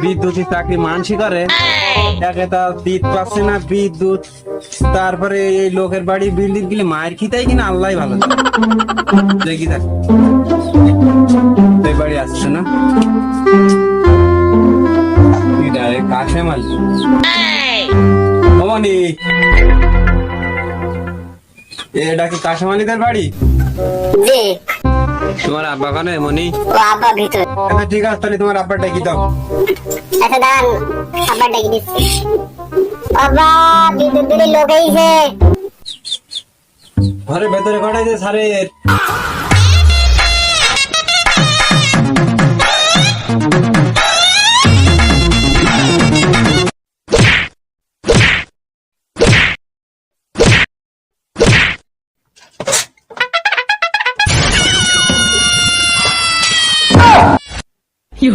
বিদ্যুতের চাকরি মানসি করে, একে তা দিতে পারছে না বিদ্যুৎ, তারপরে এই লোকের বাড়ি বিল্ডিং গুলি মায়ের খিতাই কিনা আল্লাহ ভালো জানে। দেখি দেখ এই বাড়ি আসছে না, কাছে মাল মনি, এটা কি কাশেমালিদের বাড়ি? জি। তোমার আব্বা কানে মনি? ও আব্বা ভিতর। আচ্ছা ঠিক আছে, তাহলে তোমার আব্বার ডাকি দাও। আচ্ছা দাঁড়ান, আব্বা ডাকি দিচ্ছি। বাবা বিদ্যুৎ বিলের লোক আইছে। ঘরে ভেতরে কটাই যে স্যারের কি